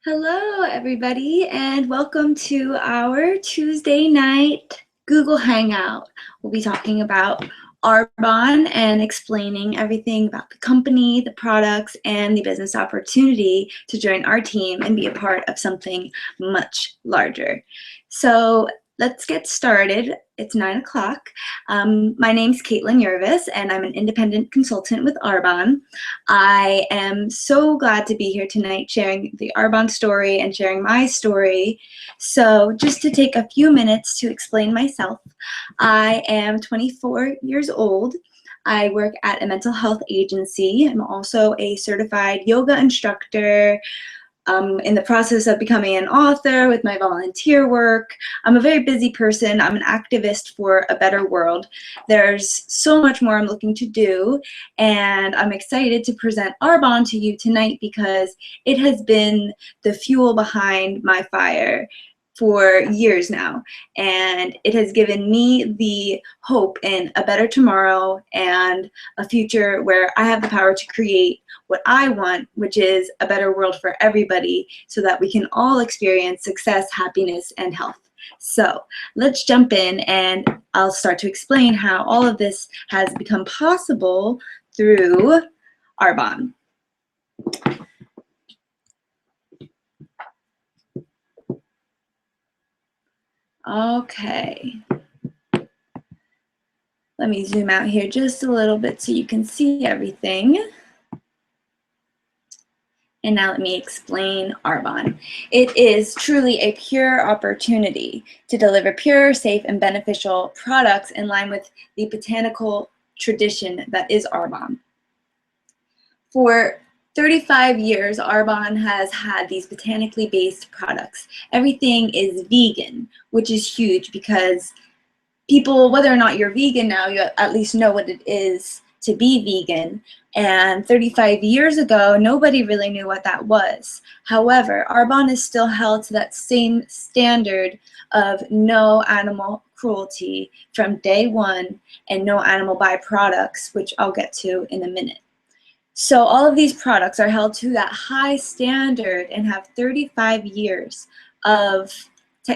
Hello, everybody, and welcome to our Tuesday night Google Hangout. We'll be talking about Arbonne and explaining everything about the company, the products, and the business opportunity to join our team and be a part of something much larger. So let's get started. It's 9 o'clock. My name's Caitlyn Yerves, and I'm an independent consultant with Arbonne. I am so glad to be here tonight sharing the Arbonne story and sharing my story. So just to take a few minutes to explain myself, I am 24 years old. I work at a mental health agency. I'm also a certified yoga instructor. In the process of becoming an author with my volunteer work. I'm a very busy person. I'm an activist for a better world. There's so much more I'm looking to do, and I'm excited to present Arbonne to you tonight because it has been the fuel behind my fire for years now, and it has given me the hope in a better tomorrow and a future where I have the power to create what I want, which is a better world for everybody so that we can all experience success, happiness, and health. So let's jump in and I'll start to explain how all of this has become possible through Arbonne. Okay. Let me zoom out here just a little bit so you can see everything. And now let me explain Arbonne. It is truly a pure opportunity to deliver pure, safe, and beneficial products in line with the botanical tradition that is Arbonne. For 35 years, Arbonne has had these botanically based products. Everything is vegan, which is huge because people, whether or not you're vegan now, you at least know what it is to be vegan. And 35 years ago, nobody really knew what that was. However, Arbonne is still held to that same standard of no animal cruelty from day one and no animal byproducts, which I'll get to in a minute. So all of these products are held to that high standard and have 35 years of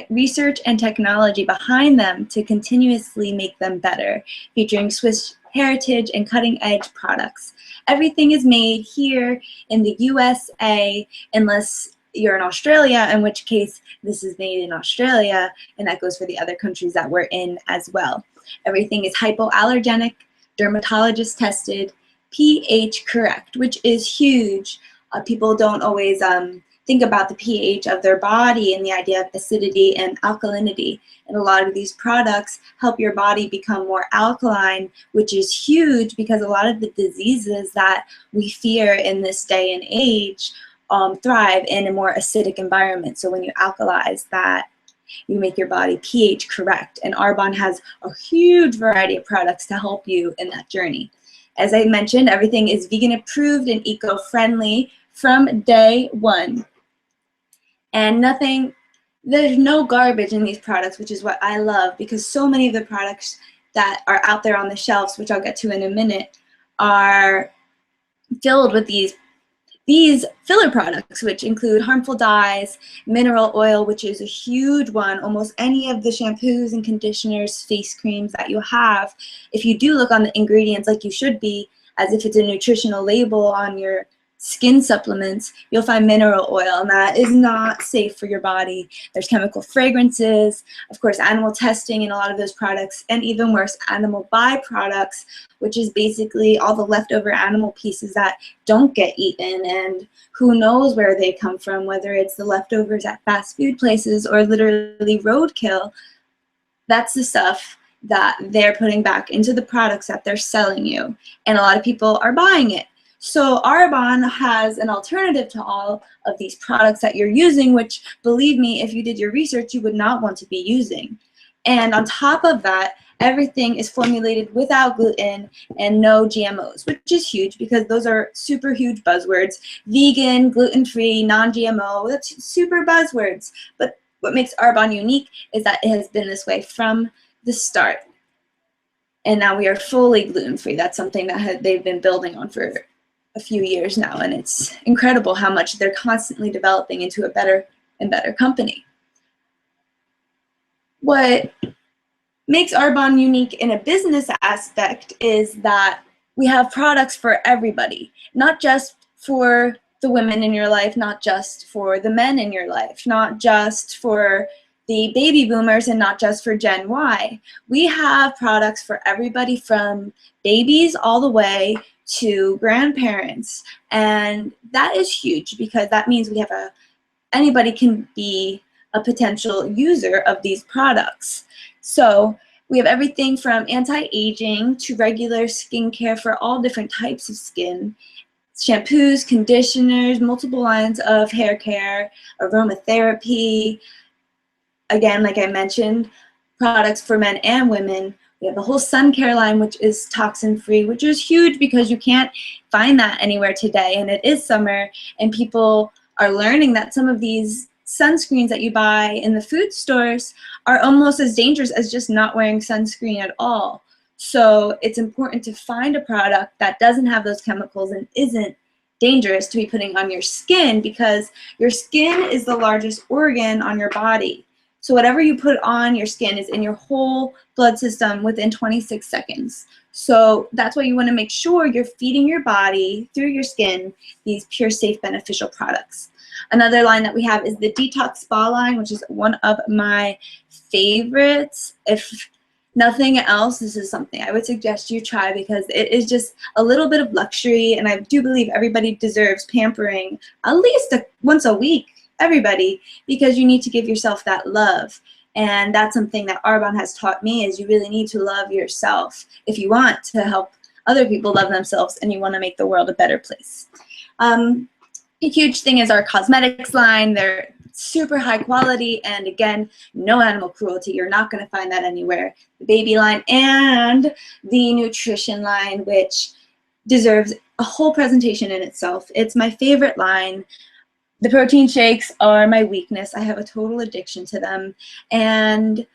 research and technology behind them to continuously make them better, featuring Swiss heritage and cutting-edge products. Everything is made here in the USA, unless you're in Australia, in which case this is made in Australia, and that goes for the other countries that we're in as well. Everything is hypoallergenic, dermatologist tested, pH correct, which is huge. People don't always think about the pH of their body and the idea of acidity and alkalinity. And a lot of these products help your body become more alkaline, which is huge because a lot of the diseases that we fear in this day and age thrive in a more acidic environment. So when you alkalize that, you make your body pH correct. And Arbonne has a huge variety of products to help you in that journey. As I mentioned, everything is vegan approved and eco-friendly from day one. And there's no garbage in these products, which is what I love, because so many of the products that are out there on the shelves, which I'll get to in a minute, are filled with these filler products, which include harmful dyes, mineral oil, which is a huge one. Almost any of the shampoos and conditioners, face creams that you have, if you do look on the ingredients like you should be, as if it's a nutritional label on your skin supplements, you'll find mineral oil, and that is not safe for your body. There's chemical fragrances, of course, animal testing in a lot of those products, and even worse, animal byproducts, which is basically all the leftover animal pieces that don't get eaten, and who knows where they come from, whether it's the leftovers at fast food places or literally roadkill. That's the stuff that they're putting back into the products that they're selling you, and a lot of people are buying it. So Arbonne has an alternative to all of these products that you're using, which, believe me, if you did your research, you would not want to be using. And on top of that, everything is formulated without gluten and no GMOs, which is huge because those are super huge buzzwords. Vegan, gluten-free, non-GMO, that's super buzzwords. But what makes Arbonne unique is that it has been this way from the start. And now we are fully gluten-free. That's something that they've been building on for a few years now, and it's incredible how much they're constantly developing into a better and better company. What makes Arbonne unique in a business aspect is that we have products for everybody, not just for the women in your life, not just for the men in your life, not just for the baby boomers and not just for Gen Y. We have products for everybody from babies all the way to grandparents. And that is huge because that means we have anybody can be a potential user of these products. So we have everything from anti-aging to regular skincare for all different types of skin, shampoos, conditioners, multiple lines of hair care, aromatherapy. Again, like I mentioned, products for men and women. We have the whole sun care line, which is toxin-free, which is huge because you can't find that anywhere today. And it is summer, and people are learning that some of these sunscreens that you buy in the food stores are almost as dangerous as just not wearing sunscreen at all. So it's important to find a product that doesn't have those chemicals and isn't dangerous to be putting on your skin, because your skin is the largest organ on your body. So whatever you put on your skin is in your whole blood system within 26 seconds. So that's why you want to make sure you're feeding your body through your skin these pure, safe, beneficial products. Another line that we have is the Detox Spa line, which is one of my favorites. If nothing else, this is something I would suggest you try because it is just a little bit of luxury, and I do believe everybody deserves pampering at least once a week, everybody, because you need to give yourself that love. And that's something that Arbonne has taught me, is you really need to love yourself if you want to help other people love themselves and you want to make the world a better place. A huge thing is our cosmetics line. They're super high quality, and again, no animal cruelty. You're not going to find that anywhere. The baby line and the nutrition line, which deserves a whole presentation in itself. It's my favorite line. The protein shakes are my weakness. I have a total addiction to them, and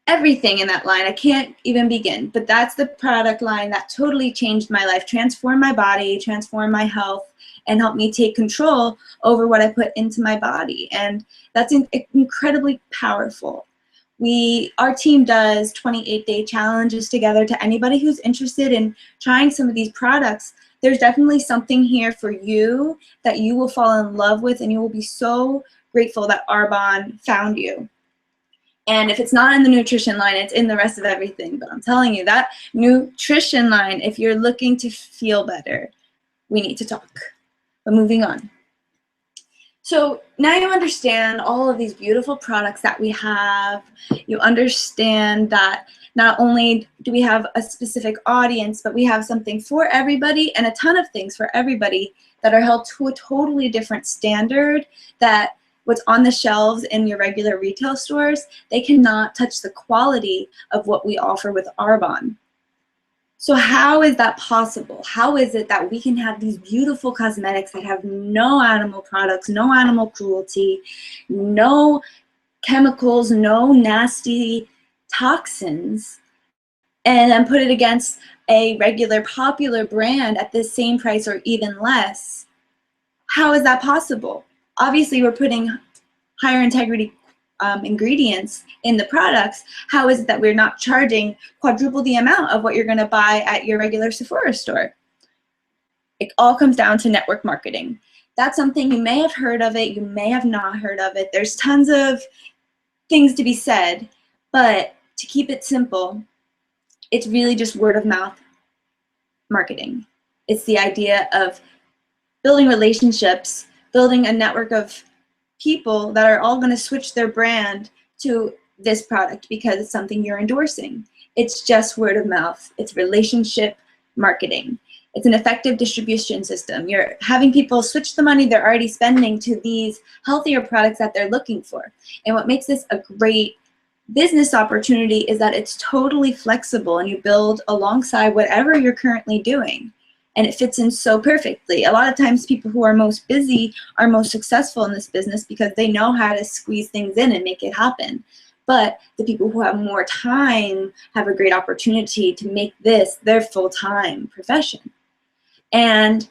everything in that line, I can't even begin, but that's the product line that totally changed my life, transformed my body, transformed my health, and helped me take control over what I put into my body. And that's incredibly powerful. Our team does 28-day challenges together to anybody who's interested in trying some of these products. There's definitely something here for you that you will fall in love with, and you will be so grateful that Arbonne found you. And if it's not in the nutrition line, it's in the rest of everything. But I'm telling you, that nutrition line, if you're looking to feel better, we need to talk. But moving on. So now you understand all of these beautiful products that we have. You understand that not only do we have a specific audience, but we have something for everybody and a ton of things for everybody that are held to a totally different standard, that what's on the shelves in your regular retail stores, they cannot touch the quality of what we offer with Arbonne. So how is that possible? How is it that we can have these beautiful cosmetics that have no animal products, no animal cruelty, no chemicals, no nasty toxins, and then put it against a regular popular brand at the same price or even less? How is that possible? Obviously, we're putting higher integrity ingredients in the products. How is it that we're not charging quadruple the amount of what you're going to buy at your regular Sephora store? It all comes down to network marketing. That's something you may have heard of it, you may have not heard of it. There's tons of things to be said, but to keep it simple, it's really just word of mouth marketing. It's the idea of building relationships, building a network of people that are all going to switch their brand to this product because it's something you're endorsing. It's just word of mouth. It's relationship marketing. It's an effective distribution system. You're having people switch the money they're already spending to these healthier products that they're looking for. And what makes this a great business opportunity is that it's totally flexible, and you build alongside whatever you're currently doing. And it fits in so perfectly. A lot of times people who are most busy are most successful in this business because they know how to squeeze things in and make it happen. But the people who have more time have a great opportunity to make this their full-time profession. And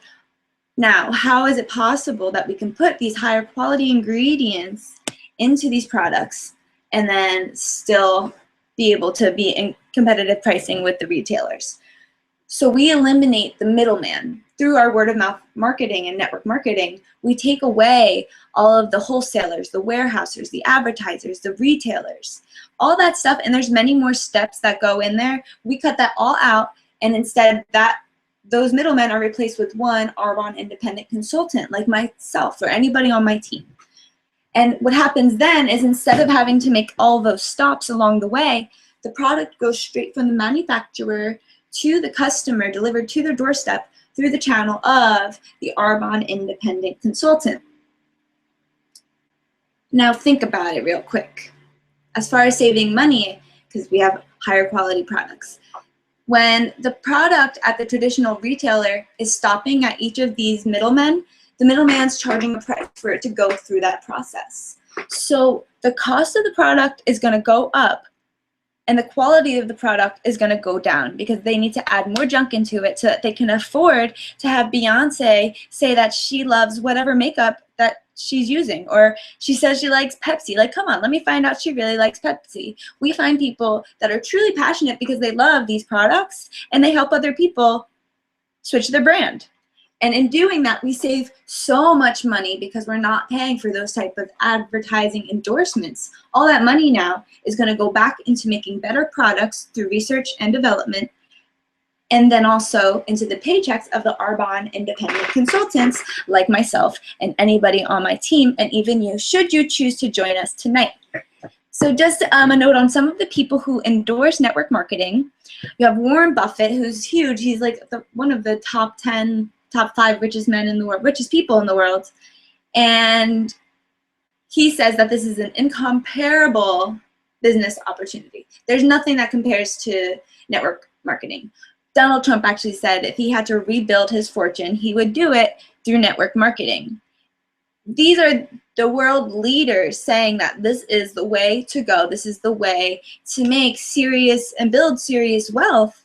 Now, how is it possible that we can put these higher quality ingredients into these products and then still be able to be in competitive pricing with the retailers? So we eliminate the middleman. Through our word of mouth marketing and network marketing, we take away all of the wholesalers, the warehousers, the advertisers, the retailers, all that stuff. And there's many more steps that go in there. We cut that all out, and instead those middlemen are replaced with one Arbonne independent consultant like myself or anybody on my team. And what happens then is, instead of having to make all those stops along the way, the product goes straight from the manufacturer to the customer, delivered to their doorstep through the channel of the Arbonne independent consultant. Now think about it real quick. As far as saving money, because we have higher quality products, when the product at the traditional retailer is stopping at each of these middlemen, the middleman's charging a price for it to go through that process. So the cost of the product is going to go up, and the quality of the product is going to go down, because they need to add more junk into it so that they can afford to have Beyonce say that she loves whatever makeup that she's using, or she says she likes Pepsi. Like, come on, let me find out she really likes Pepsi. We find people that are truly passionate because they love these products, and they help other people switch their brand. And in doing that, we save so much money because we're not paying for those type of advertising endorsements. All that money now is going to go back into making better products through research and development, and then also into the paychecks of the Arbonne independent consultants like myself and anybody on my team, and even you, should you choose to join us tonight. So just a note on some of the people who endorse network marketing. You have Warren Buffett, who's huge. He's like one of the top 5 richest men in the world, richest people in the world. And he says that this is an incomparable business opportunity. There's nothing that compares to network marketing. Donald Trump actually said if he had to rebuild his fortune, he would do it through network marketing. These are the world leaders saying that this is the way to go. This is the way to make serious and build serious wealth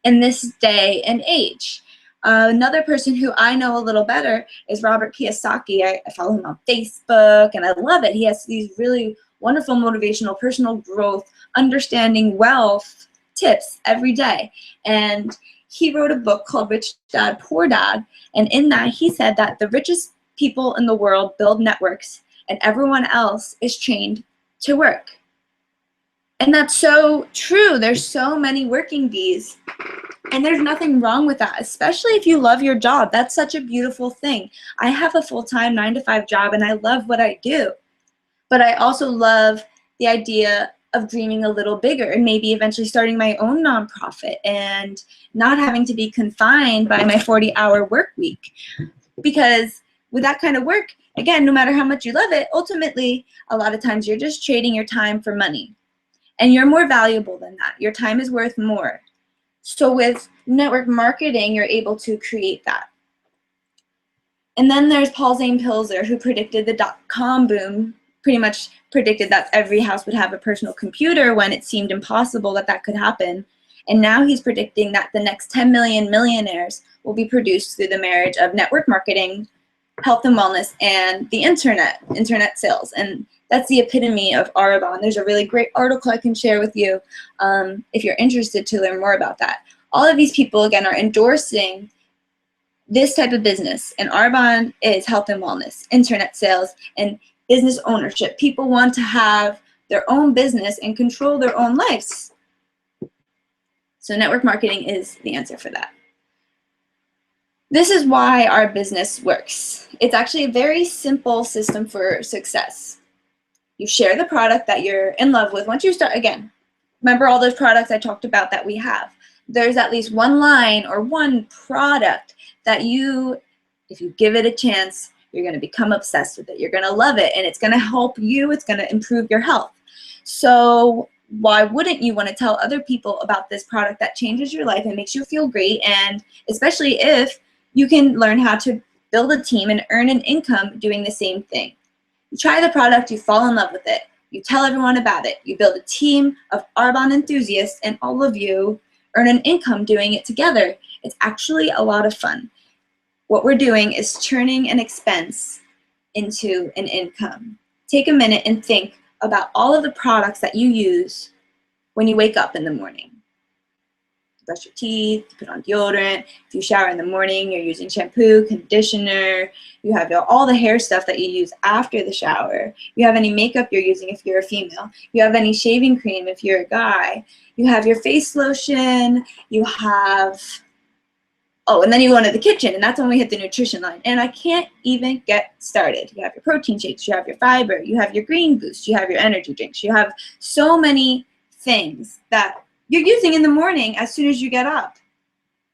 in this day and age. Another person who I know a little better is Robert Kiyosaki. I follow him on Facebook, and I love it. He has these really wonderful motivational personal growth, understanding wealth tips every day. And he wrote a book called Rich Dad, Poor Dad. And in that, he said that the richest people in the world build networks, and everyone else is trained to work. And that's so true. There's so many working bees. And there's nothing wrong with that, especially if you love your job. That's such a beautiful thing. I have a full-time 9-to-5 job, and I love what I do. But I also love the idea of dreaming a little bigger and maybe eventually starting my own nonprofit and not having to be confined by my 40-hour work week. Because with that kind of work, again, no matter how much you love it, ultimately, a lot of times you're just trading your time for money. And you're more valuable than that. Your time is worth more. So with network marketing, you're able to create that. And then there's Paul Zane Pilzer, who predicted the dot-com boom, pretty much predicted that every house would have a personal computer when it seemed impossible that that could happen. And now he's predicting that the next 10 million millionaires will be produced through the marriage of network marketing, health and wellness, and the internet sales. And that's the epitome of Arbonne. There's a really great article I can share with you if you're interested to learn more about that. All of these people, again, are endorsing this type of business. And Arbonne is health and wellness, internet sales, and business ownership. People want to have their own business and control their own lives. So network marketing is the answer for that. This is why our business works. It's actually a very simple system for success. You share the product that you're in love with. Once you start, again, remember all those products I talked about that we have. There's at least one line or one product that you, if you give it a chance, you're going to become obsessed with it. You're going to love it, and it's going to help you. It's going to improve your health. So why wouldn't you want to tell other people about this product that changes your life and makes you feel great, and especially if you can learn how to build a team and earn an income doing the same thing. You try the product, you fall in love with it, you tell everyone about it, you build a team of Arbonne enthusiasts, and all of you earn an income doing it together. It's actually a lot of fun. what we're doing is turning an expense into an income. Take a minute and think about all of the products that you use when you wake up in the morning. Brush your teeth, put on deodorant. If you shower in the morning, you're using shampoo, conditioner. You have all the hair stuff that you use after the shower. You have any makeup you're using if you're a female. You have any shaving cream if you're a guy. You have your face lotion. You have, oh, and then you go into the kitchen, and that's when we hit the nutrition line. And I can't even get started. You have your protein shakes. You have your fiber. You have your green boost. You have your energy drinks. You have so many things that you're using in the morning as soon as you get up.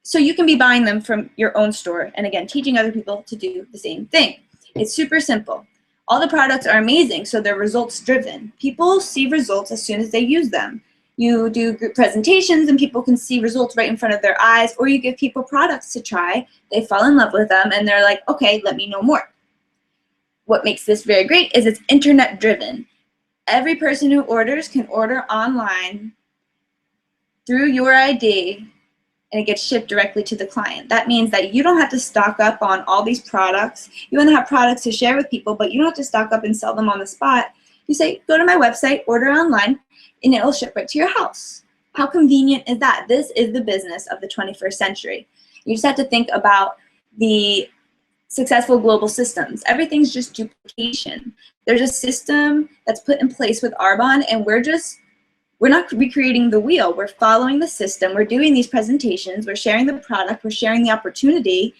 So you can be buying them from your own store, and again, teaching other people to do the same thing. It's super simple. All the products are amazing, so they're results driven. People see results as soon as they use them. You do group presentations and people can see results right in front of their eyes, or you give people products to try, they fall in love with them, and they're like, okay, let me know more. What makes this very great is it's internet driven. Every person who orders can order online through your ID, and it gets shipped directly to the client. That means that you don't have to stock up on all these products. You want to have products to share with people, but you don't have to stock up and sell them on the spot. You say, go to my website, order online, and it will ship right to your house. How convenient is that? This is the business of the 21st century. You just have to think about the successful global systems. Everything's just duplication. There's a system that's put in place with Arbonne, and we're not recreating the wheel. We're following the system. We're doing these presentations. We're sharing the product. We're sharing the opportunity.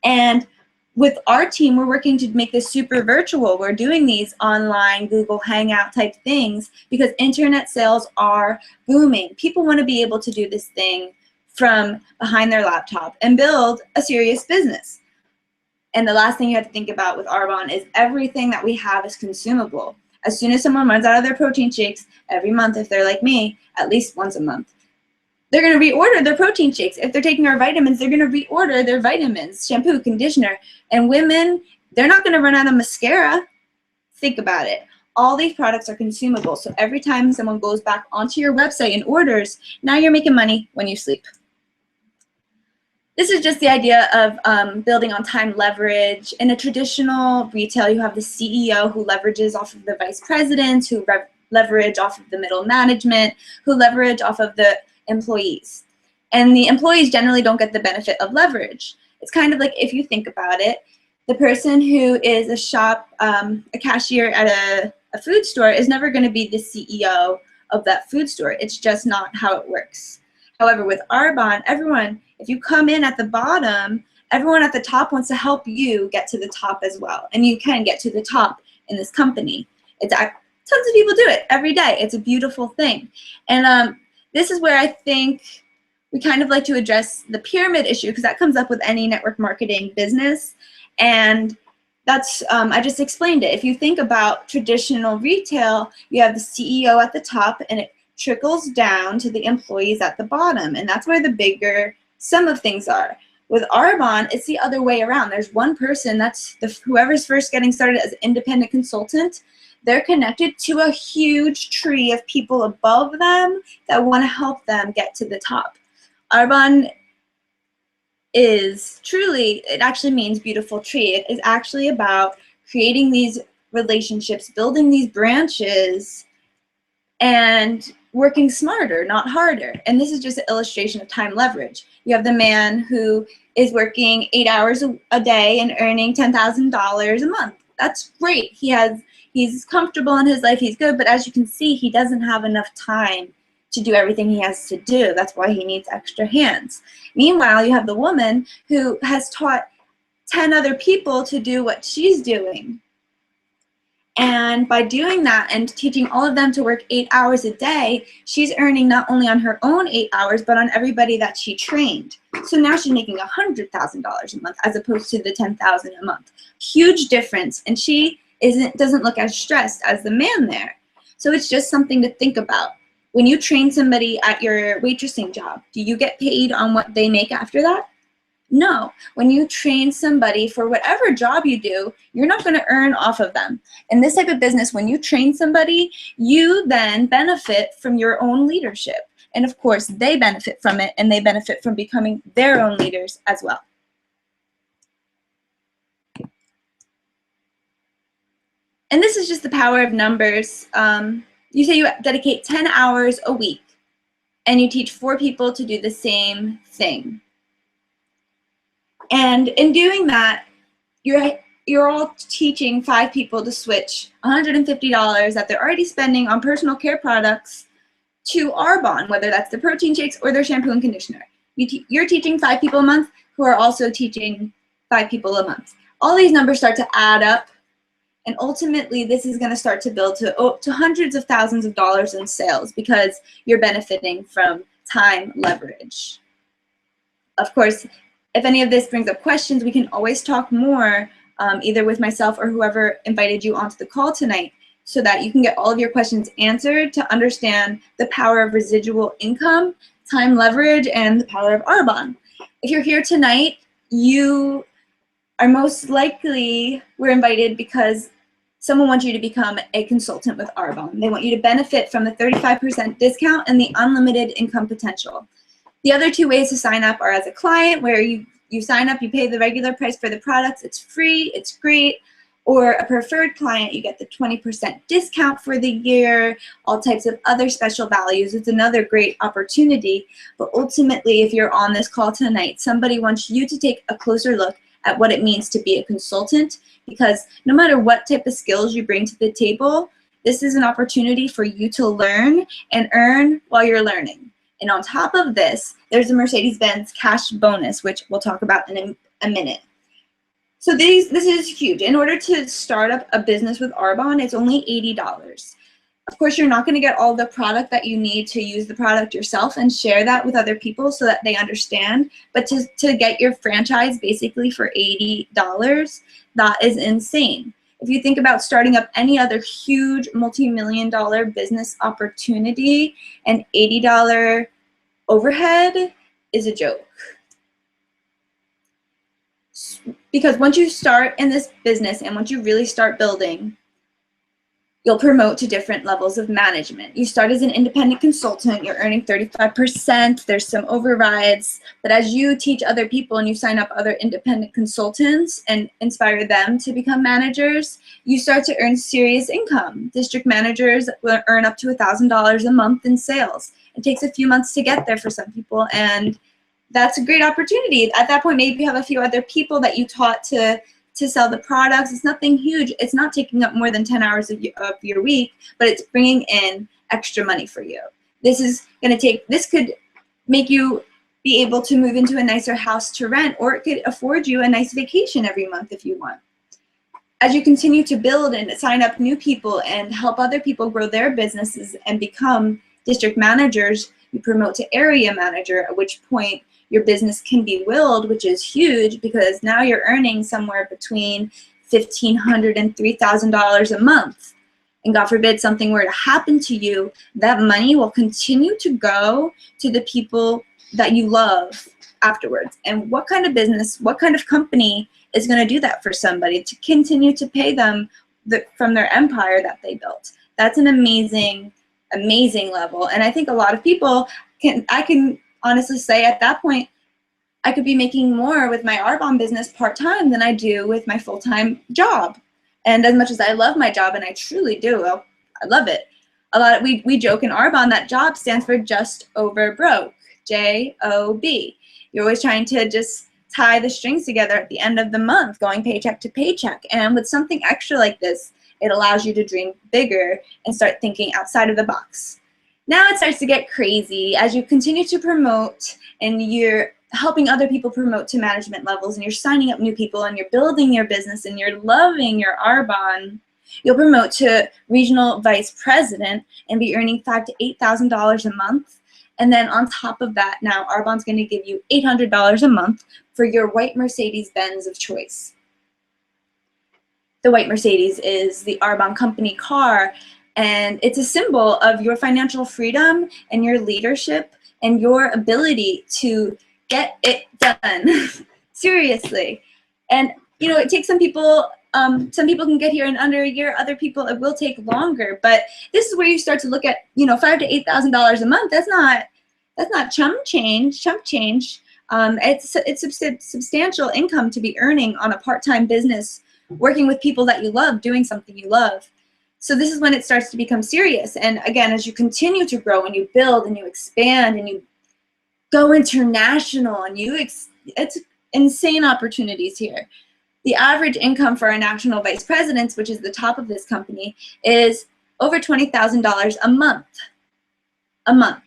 And with our team, we're working to make this super virtual. We're doing these online Google Hangout type things because internet sales are booming. People want to be able to do this thing from behind their laptop and build a serious business. And the last thing you have to think about with Arbonne is everything that we have is consumable. As soon as someone runs out of their protein shakes, every month, if they're like me, at least once a month, they're going to reorder their protein shakes. If they're taking our vitamins, they're going to reorder their vitamins, shampoo, conditioner. And women, they're not going to run out of mascara. Think about it. All these products are consumable. So every time someone goes back onto your website and orders, now you're making money when you sleep. This is just the idea of building on time leverage. In a traditional retail, you have the CEO who leverages off of the vice presidents, who leverage off of the middle management, who leverage off of the employees. And the employees generally don't get the benefit of leverage. It's kind of like, if you think about it, the person who is a cashier at a food store is never going to be the CEO of that food store. It's just not how it works. However, with Arbonne, everyone, if you come in at the bottom, everyone at the top wants to help you get to the top as well. And you can get to the top in this company. Tons of people do it every day. It's a beautiful thing. And this is where I think we kind of like to address the pyramid issue, because that comes up with any network marketing business. And that's, I just explained it. If you think about traditional retail, you have the CEO at the top, and it trickles down to the employees at the bottom. And that's where the bigger sum of things are. With Arbonne, it's the other way around. There's one person, that's whoever's first getting started as an independent consultant. They're connected to a huge tree of people above them that want to help them get to the top. Arbonne is truly, it actually means beautiful tree. It is actually about creating these relationships, building these branches, and working smarter, not harder. And this is just an illustration of time leverage. You have the man who is working 8 hours a day and earning $10,000 a month. That's great. He's comfortable in his life, he's good, but as you can see, he doesn't have enough time to do everything he has to do. That's why he needs extra hands. Meanwhile, you have the woman who has taught 10 other people to do what she's doing. And by doing that and teaching all of them to work 8 hours a day, she's earning not only on her own 8 hours, but on everybody that she trained. So now she's making $100,000 a month as opposed to the $10,000 a month. Huge difference. And she doesn't look as stressed as the man there. So it's just something to think about. When you train somebody at your waitressing job, do you get paid on what they make after that? No. When you train somebody for whatever job you do, you're not going to earn off of them. In this type of business, when you train somebody, you then benefit from your own leadership. And of course, they benefit from it, and they benefit from becoming their own leaders as well. And this is just the power of numbers. You say you dedicate 10 hours a week and you teach 4 people to do the same thing. And in doing that, you're all teaching 5 people to switch $150 that they're already spending on personal care products to Arbonne, whether that's the protein shakes or their shampoo and conditioner. You're teaching 5 people a month who are also teaching 5 people a month. All these numbers start to add up, and ultimately this is going to start to build to hundreds of thousands of dollars in sales because you're benefiting from time leverage. Of course, if any of this brings up questions, we can always talk more, either with myself or whoever invited you onto the call tonight, so that you can get all of your questions answered to understand the power of residual income, time leverage, and the power of Arbonne. If you're here tonight, you are most likely were invited because someone wants you to become a consultant with Arbonne. They want you to benefit from the 35% discount and the unlimited income potential. The other 2 ways to sign up are as a client, where you sign up, you pay the regular price for the products, it's free, it's great. Or a preferred client, you get the 20% discount for the year, all types of other special values. It's another great opportunity. But ultimately, if you're on this call tonight, somebody wants you to take a closer look at what it means to be a consultant, because no matter what type of skills you bring to the table, this is an opportunity for you to learn and earn while you're learning. And on top of this, there's a Mercedes-Benz cash bonus, which we'll talk about in a minute. So this is huge. In order to start up a business with Arbonne, it's only $80. Of course, you're not going to get all the product that you need to use the product yourself and share that with other people so that they understand. But to get your franchise basically for $80, that is insane. If you think about starting up any other huge multi-million-dollar business opportunity, an $80 overhead is a joke. Because once you start in this business and once you really start building, you'll promote to different levels of management. You start as an independent consultant, you're earning 35%, there's some overrides, but as you teach other people and you sign up other independent consultants and inspire them to become managers, you start to earn serious income. District managers will earn up to $1,000 a month in sales. It takes a few months to get there for some people, and that's a great opportunity. At that point, maybe you have a few other people that you taught to sell the products. It's nothing huge. It's not taking up more than 10 hours of your week, but it's bringing in extra money for you. This could make you be able to move into a nicer house to rent, or it could afford you a nice vacation every month if you want. As you continue to build and sign up new people and help other people grow their businesses and become district managers, you promote to area manager, at which point your business can be willed, which is huge because now you're earning somewhere between $1,500 and $3,000 a month. And God forbid something were to happen to you, that money will continue to go to the people that you love afterwards. And what kind of business, what kind of company is going to do that for somebody, to continue to pay them from their empire that they built? That's an amazing, amazing level. And I think a lot of people I can honestly say at that point, I could be making more with my Arbonne business part-time than I do with my full-time job. And as much as I love my job, and I truly do, I love it. We joke in Arbonne that job stands for just over broke, J-O-B. You're always trying to just tie the strings together at the end of the month, going paycheck to paycheck. And with something extra like this, it allows you to dream bigger and start thinking outside of the box. Now it starts to get crazy as you continue to promote and you're helping other people promote to management levels and you're signing up new people and you're building your business and you're loving your Arbonne. You'll promote to regional vice president and be earning $5,000 to $8,000 a month. And then on top of that, now Arbonne's going to give you $800 a month for your white Mercedes-Benz of choice. The white Mercedes is the Arbonne company car, and it's a symbol of your financial freedom and your leadership and your ability to get it done. Seriously. And, you know, it takes some people can get here in under a year, other people it will take longer. But this is where you start to look at, you know, $5,000 to $8,000 a month. That's not chump change. It's substantial income to be earning on a part-time business working with people that you love, doing something you love. So this is when it starts to become serious. And again, as you continue to grow and you build and you expand and you go international and it's insane opportunities here. The average income for our national vice presidents, which is the top of this company, is over $20,000 a month. A month.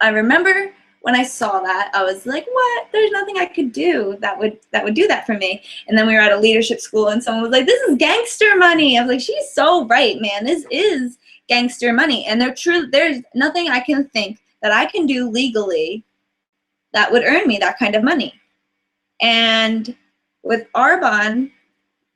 I remember when I saw that, I was like, what? There's nothing I could do that would do that for me. And then we were at a leadership school and someone was like, this is gangster money. I was like, she's so right, man. This is gangster money. And there's nothing I can think that I can do legally that would earn me that kind of money. And with Arbonne,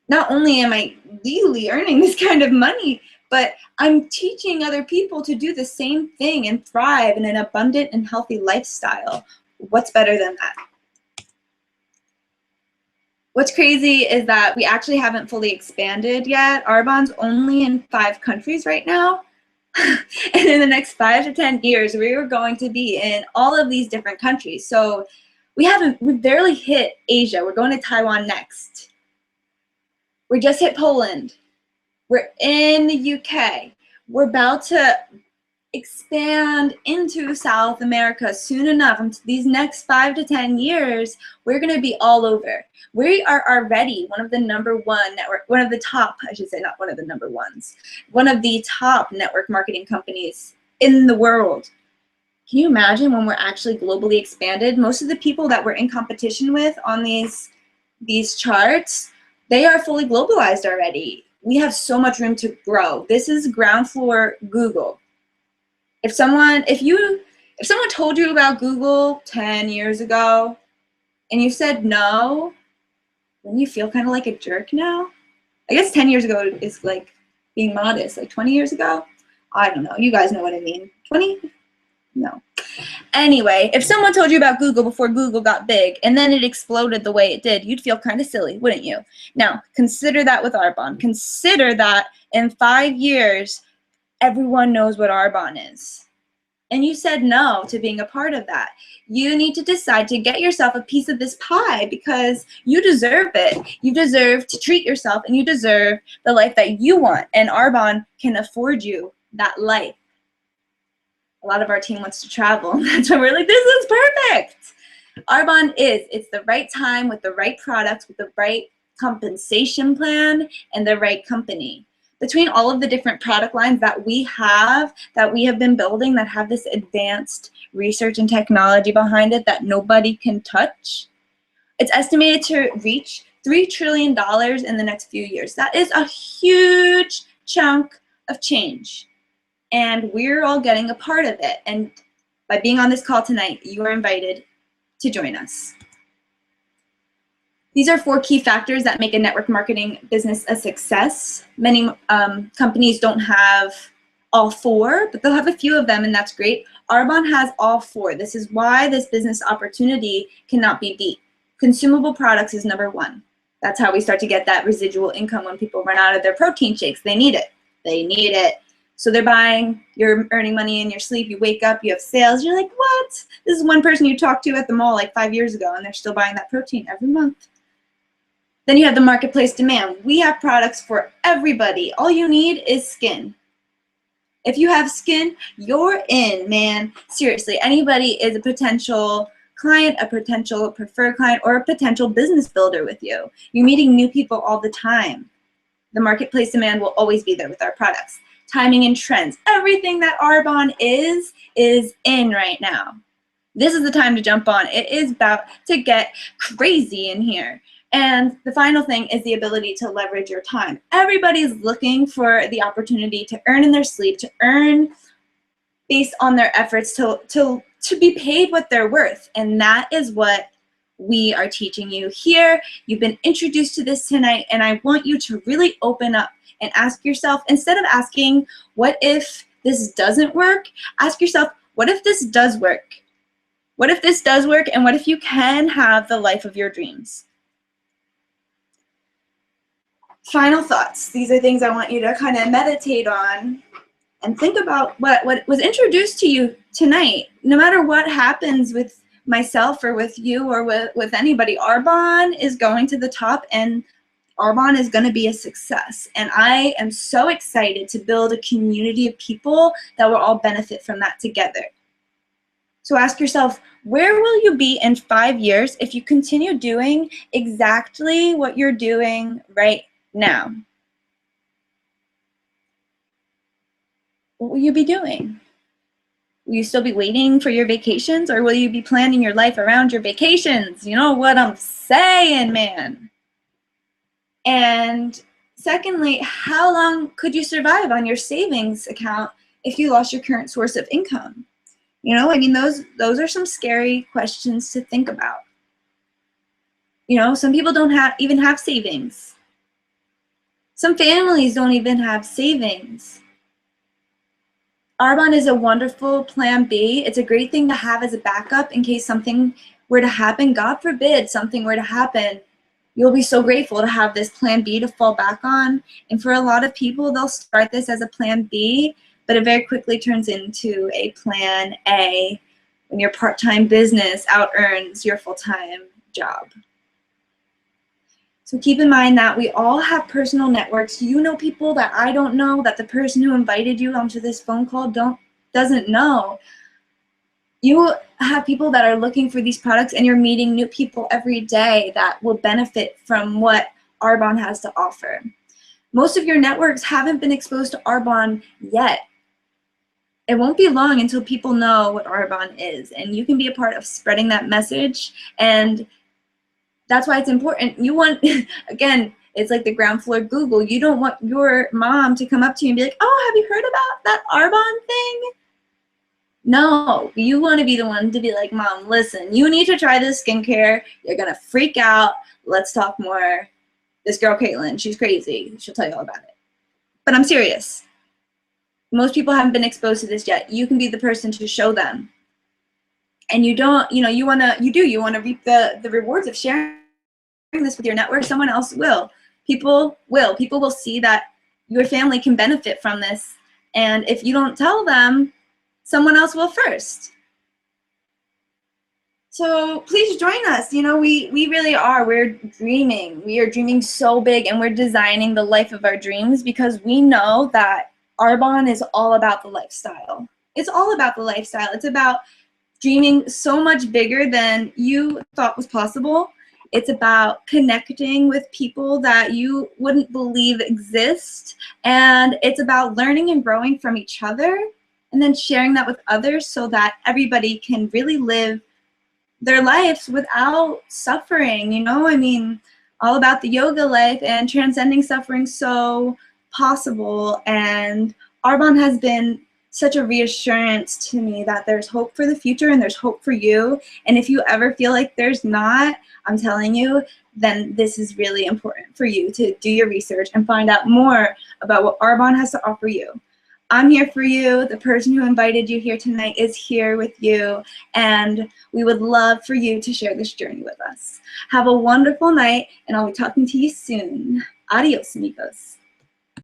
not only am I legally earning this kind of money, but I'm teaching other people to do the same thing and thrive in an abundant and healthy lifestyle. What's better than that? What's crazy is that we actually haven't fully expanded yet. Arbonne's only in 5 countries right now. And in the next 5 to 10 years, we are going to be in all of these different countries. So we've barely hit Asia. We're going to Taiwan next. We just hit Poland. We're in the UK. We're about to expand into South America soon enough. These next 5 to 10 years, we're going to be all over. We are already one of the #1 network, one of the top, I should say, not one of the #1s, one of the top network marketing companies in the world. Can you imagine when we're actually globally expanded? Most of the people that we're in competition with on these charts, they are fully globalized already. We have so much room to grow. This is ground floor Google. If someone told you about Google 10 years ago and you said no, wouldn't you feel kind of like a jerk now? I guess 10 years ago is like being modest. Like 20 years ago? I don't know. You guys know what I mean. 20? No. Anyway, if someone told you about Google before Google got big and then it exploded the way it did, you'd feel kind of silly, wouldn't you? Now, consider that with Arbonne. Consider that in 5 years, everyone knows what Arbonne is. And you said no to being a part of that. You need to decide to get yourself a piece of this pie because you deserve it. You deserve to treat yourself and you deserve the life that you want. And Arbonne can afford you that life. A lot of our team wants to travel. That's why we're like, this is perfect. Arbonne it's the right time with the right products, with the right compensation plan and the right company. Between all of the different product lines that we have been building that have this advanced research and technology behind it that nobody can touch, it's estimated to reach $3 trillion in the next few years. That is a huge chunk of change. And we're all getting a part of it. And by being on this call tonight, you are invited to join us. These are 4 key factors that make a network marketing business a success. Many companies don't have all 4, but they'll have a few of them, and that's great. Arbonne has all 4. This is why this business opportunity cannot be beat. Consumable products is #1. That's how we start to get that residual income when people run out of their protein shakes. They need it. They need it. So they're buying, you're earning money in your sleep, you wake up, you have sales, you're like, what? This is one person you talked to at the mall like 5 years ago, and they're still buying that protein every month. Then you have the marketplace demand. We have products for everybody. All you need is skin. If you have skin, you're in, man. Seriously, anybody is a potential client, a potential preferred client, or a potential business builder with you. You're meeting new people all the time. The marketplace demand will always be there with our products. Timing and trends. Everything that Arbonne is in right now. This is the time to jump on. It is about to get crazy in here. And the final thing is the ability to leverage your time. Everybody's looking for the opportunity to earn in their sleep, to earn based on their efforts, to be paid what they're worth. And that is what we are teaching you here. You've been introduced to this tonight, and I want you to really open up and ask yourself, instead of asking, what if this doesn't work? Ask yourself, what if this does work? What if this does work, and what if you can have the life of your dreams? Final thoughts. These are things I want you to kind of meditate on and think about what was introduced to you tonight. No matter what happens with myself or with you or with anybody, Arbonne is going to the top, and Arbonne is going to be a success. And I am so excited to build a community of people that will all benefit from that together. So ask yourself, where will you be in 5 years if you continue doing exactly what you're doing right now? What will you be doing? Will you still be waiting for your vacations, or will you be planning your life around your vacations? You know what I'm saying, man. And secondly, how long could you survive on your savings account if you lost your current source of income? You know, I mean, those are some scary questions to think about. You know, some people don't even have savings. Some families don't even have savings. Arbonne is a wonderful plan B. It's a great thing to have as a backup in case something were to happen. God forbid something were to happen. You'll be so grateful to have this plan B to fall back on. And for a lot of people, they'll start this as a plan B, but it very quickly turns into a plan A when your part-time business out-earns your full-time job. So keep in mind that we all have personal networks. You know people that I don't know, that the person who invited you onto this phone call doesn't know. You have people that are looking for these products, and you're meeting new people every day that will benefit from what Arbonne has to offer. Most of your networks haven't been exposed to Arbonne yet. It won't be long until people know what Arbonne is, and you can be a part of spreading that message. And that's why it's important. You want, again, it's like the ground floor Google. You don't want your mom to come up to you and be like, oh, have you heard about that Arbonne thing? No, you want to be the one to be like, Mom, listen, you need to try this skincare. You're going to freak out. Let's talk more. This girl, Caitlyn, she's crazy. She'll tell you all about it. But I'm serious. Most people haven't been exposed to this yet. You can be the person to show them. And you don't, you know, you want to reap the rewards of sharing this with your network. Someone else will. People will see that your family can benefit from this. And if you don't tell them, someone else will first. So please join us. You know, we really are. We're dreaming. We are dreaming so big, and we're designing the life of our dreams because we know that Arbonne is all about the lifestyle. It's all about the lifestyle. It's about dreaming so much bigger than you thought was possible. It's about connecting with people that you wouldn't believe exist. And it's about learning and growing from each other and then sharing that with others so that everybody can really live their lives without suffering. You know, I mean, all about the yoga life and transcending suffering so possible. And Arbonne has been such a reassurance to me that there's hope for the future and there's hope for you. And if you ever feel like there's not, I'm telling you, then this is really important for you to do your research and find out more about what Arbonne has to offer you. I'm here for you. The person who invited you here tonight is here with you, and we would love for you to share this journey with us. Have a wonderful night, and I'll be talking to you soon. Adios, amigos.